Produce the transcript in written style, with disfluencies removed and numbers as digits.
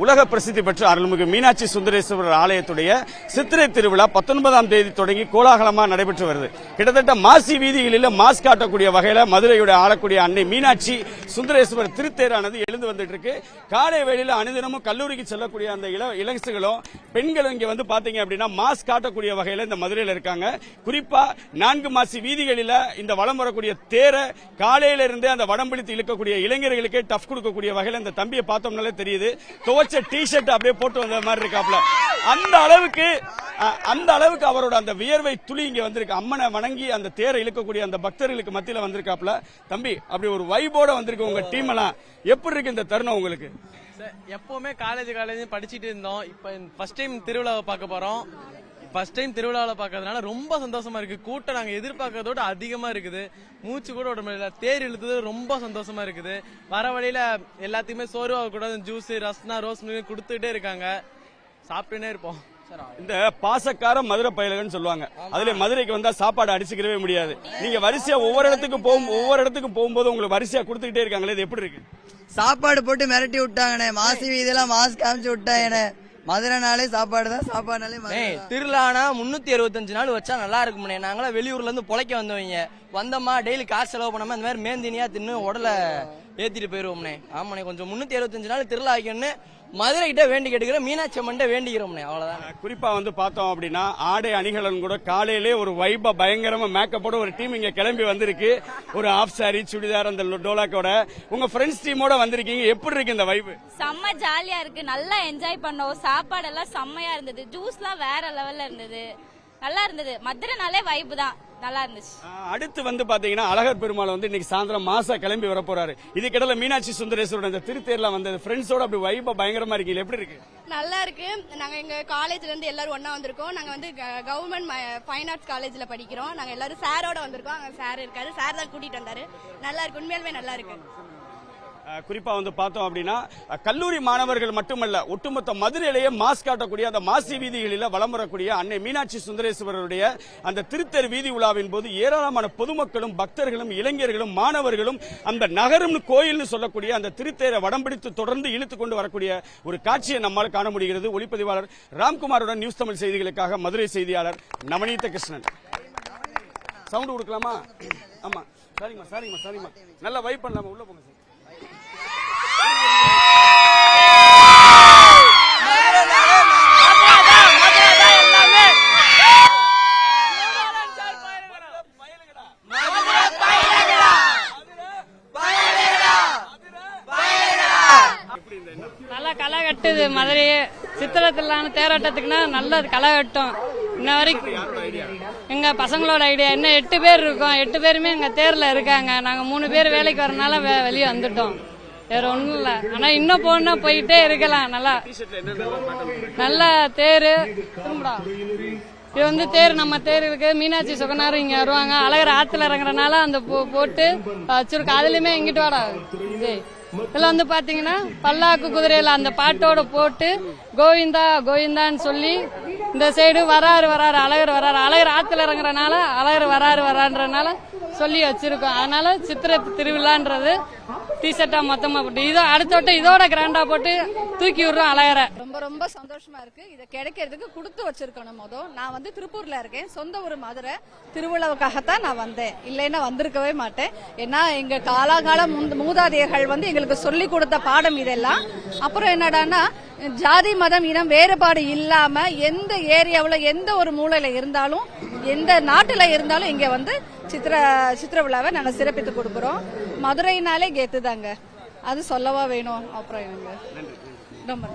உலக பிரசித்தி பெற்ற அருள்மிகு மீனாட்சி சுந்தரேஸ்வரர் ஆலயத்துடைய சித்திரை திருவிழா 19ஆம் தேதி தொடங்கி கோலாகலமாக நடைபெற்று வருது. கிட்டத்தட்ட மாசி வீதிகளில் மாஸ் காட்டக்கூடிய வகையில மதுரையுடைய ஆளக்கூடிய அன்னை மீனாட்சி சுந்தரேஸ்வரர் திருத்தேரானது எழுந்து வந்துட்டு இருக்கு. காலை வேளையில அனுதினமும் கல்லூரிக்கு செல்லக்கூடிய அந்த இளசுகளும் பெண்களும் இங்க வந்து பாத்தீங்க அப்படின்னா மாஸ் காட்டக்கூடிய வகையில இந்த மதுரையில் இருக்காங்க. குறிப்பா 4 மாசி வீதிகளில் இந்த வலம் வரக்கூடிய தேரை காலையில இருந்தே அந்த வடம் பிடித்து இழுக்கக்கூடிய இளைஞர்களுக்கே டஃப் கொடுக்கக்கூடிய வகையில இந்த தம்பியை பார்த்தோம்னாலே தெரியுது. துவச்ச டி-ஷர்ட் அப்படியே போட்டு வந்த மாதிரி இருக்காப்ல. அந்த அளவுக்கு அவரோட அந்த வியர்வை துளி இங்க வந்திருக்கு. அம்மனை வணங்கி அந்த தேரை இழுக்கக்கூடிய அந்த பக்தர்களுக்கு மத்தியில வந்திருக்காப்ல. தம்பி, அப்படி ஒரு வைபோட வந்திருக்கு உங்க டீம் எல்லாம். எப்படி இருக்கு இந்த தருணம் உங்களுக்கு? எப்பவுமே காலேஜ் படிச்சுட்டு இருந்தோம். இப்ப ஃபர்ஸ்ட் டைம் திருவிழாவை பார்க்க போறோம். ஃபர்ஸ்ட் டைம் திருவிழாவில் பார்க்கறதுனால ரொம்ப சந்தோஷமா இருக்கு. கூட்டம் நாங்க எதிர்பார்க்கறதோட அதிகமா இருக்குது. மூச்சு கூட விட முடியல. தேர் இழுத்தது ரொம்ப சந்தோஷமா இருக்குது. வர வழியில எல்லாத்தையுமே சோர்வாக கூடாது ஜூஸ், ரஸ்னா, ரோஸ் மில்க் கொடுத்துட்டே இருக்காங்க. சாப்பிட்டுனே இருப்போம். இந்த பாசக்கார மதுரை பயலுன்னு சொல்லுவாங்க. அதுல மதுரைக்கு வந்தா சாப்பாடு அடிச்சுக்கவே முடியாது. நீங்க வரிசையா ஒவ்வொரு இடத்துக்கு போகும்போது உங்களுக்கு வரிசையா கொடுத்துக்கிட்டே இருக்காங்களே, இது எப்படி இருக்கு? சாப்பாடு போட்டு மிரட்டி விட்டாங்கண்ணே. மாசி வீதியெல்லாம் மாஸ்க் காமிச்சு விட்டாங்கண்ணே. மதுரைனாலே சாப்பாடு தான். சாப்பாடுனாலே திருவிழானா 365 நாள் வச்சா நல்லா இருக்கும்னே. நாங்களாம் வெளியூர்ல இருந்து பொழைக்க வந்தவங்க. வந்தோமா டெய்லி காசு செலவு பண்ணாம இந்த மாதிரி மேந்தினியா தின்னு உடலை ஏத்திட்டு போயிருவோம்னே. ஆமாண்ணே, கொஞ்சம் 365 நாள் திருவிழா ஆகிக்கணும்னு மதுரை கிட்ட வேண்டி கேட்டுக்கிறோம். மீனாட்சி அம்மன் வேண்டிக்கிறோம்னே. அவ்வளவுதான். குறிப்பா வந்து பார்த்தோம் அப்படின்னா ஆடை அணிகலன் கூட காலையிலே ஒரு வைபா பயங்கரமா மேக்கப்போட ஒரு டீம் இங்க கிளம்பி வந்திருக்கு. ஒரு ஆஃப் சாரி, சுடிதார், அந்த டோலாக்கோட உங்க ஃப்ரெண்ட்ஸ் டீமோட வந்திருக்கீங்க. எப்படி இருக்கு இந்த வைப்? செம்ம ஜாலியா இருக்கு. நல்லா என்ஜாய் பண்ணோம். சாப்பாடு எல்லாம் செம்மையா இருந்தது. ஜூஸ்லாம் வேற லெவல்ல இருந்தது. நல்லா இருந்தது. மதுரைனாலே வைப் தான். நல்லா இருந்துச்சு. அடுத்து வந்து பாத்தீங்கன்னா அழகர் பெருமாள் வந்து இன்னைக்கு சாயந்தரம் மாசா கிளம்பி வர போறாரு. இதுக்கிடையில மீனாட்சி சுந்தரேஸ்வரர் அந்த திருத்தேர்ல வந்து ஃப்ரெண்ட்ஸோட அப்படி வைபா பயங்கரமா இருக்கீங்க. எப்படி இருக்கு? நல்லா இருக்கு. நாங்க எங்க காலேஜ்ல இருந்து எல்லாரும் ஒன்னா வந்திருக்கோம். நாங்க வந்து கவர்மெண்ட் ஃபைன் ஆர்ட்ஸ் காலேஜ்ல படிக்கிறோம். நாங்க எல்லாரும் சாரோட வந்திருக்கோம். அங்க சார் இருக்காரு. சார் தான் கூட்டிட்டு வந்தாரு. நல்லா இருக்கு. உண்மையாலுமே நல்லா இருக்கு. குறிப்பா வந்து பார்த்தோம் அப்படின்னா கல்லூரி மாணவர்கள் மட்டுமல்ல, ஒட்டுமொத்த மதுரையிலேயே மாஸ் காட்டக்கூடிய அந்த மாசி வீதிகளில் வலம் வரக்கூடிய அன்னை மீனாட்சி சுந்தரேஸ்வரருடைய அந்த திருத்தேர் வீதி உலாவின் போது ஏராளமான பொதுமக்களும் பக்தர்களும் இளைஞர்களும் மாணவர்களும் அந்த நகரும் கோயில்னு சொல்லக்கூடிய அந்த திருத்தேரை வடம் பிடித்து தொடர்ந்து இழுத்துக் கொண்டு வரக்கூடிய ஒரு காட்சியை நம்மால் காண முடிகிறது. ஒளிப்பதிவாளர் ராம்குமாருடன் நியூஸ் தமிழ் செய்திகளுக்காக மதுரை செய்தியாளர் நவநீத கிருஷ்ணன். சவுண்ட் கொடுக்கலாமா? ஆமா, சரிங்கம்மா. நல்லா வைப் பண்ணலாமா? உள்ள போங்க சார். நல்லா களை கட்டுது மதுரையே. சித்திரத்திலான தேரோட்டத்துக்குன்னா நல்லது களை கட்டும். இன்ன வரைக்கும் எங்க பசங்களோட ஐடியா. இன்னும் 8 பேர் இருக்கோம். 8 பேருமே எங்க தேர்ல இருக்காங்க. நாங்க 3 பேர் வேலைக்கு வரனால வெளியே வந்துட்டோம். வேற ஒண்ணும் இல்ல. ஆனா இன்னும் போனா போயிட்டே இருக்கலாம். நல்லா தேரு திரும்படா. இது வந்து தேர், நம்ம தேர் இருக்கு. மீனாட்சி சுகனாரும் இங்க வருவாங்க. அழகர் ஆத்துல இறங்குறனால அந்த போட்டு வச்சிருக்கோம். அதுலயுமே எங்கிட்டு வாடா இதுல வந்து பாத்தீங்கன்னா பல்லாக்கு குதிரையில அந்த பாட்டோட போட்டு கோவிந்தா கோவிந்தான்னு சொல்லி இந்த சைடு வராரு அழகர் அழகர் ஆத்துல இறங்குறனால அழகர் வரான்றனால சொல்லி வச்சிருக்கோம். அதனால சித்திரை திருவிழான்றது டி-ஷர்ட்டா மொத்தமா போட்டு அடுத்த இதோட கிராண்டா போட்டு தூக்கி விடுறோம் அழகரை. ரொம்ப சந்தோஷமா இருக்கு. இதை கிடைக்கிறதுக்கு கொடுத்து வச்சிருக்கணும். நான் வந்து திருப்பூர்ல இருக்கேன். சொந்த ஒரு மதுரை. திருவிழாவுக்காகத்தான் நான் வந்தேன். இல்லைன்னா வந்திருக்கவே மாட்டேன். ஏன்னா எங்க காலாகால மூதாதையர்கள் வந்து எங்களுக்கு சொல்லி கொடுத்த பாடம் இதெல்லாம். அப்புறம் என்னடான்னா ஜாதி மதம் இனம் வேறுபாடு இல்லாம எந்த ஏரியாவுல எந்த ஒரு மூலையில இருந்தாலும் எந்த நாட்டுல இருந்தாலும் இங்க வந்து சித்திர விழாவை நாங்க சிறப்பித்து கொடுக்கிறோம். மதுரைனாலே கெத்து தாங்க. அது சொல்லவா வேணும். அப்புறம் ரொம்ப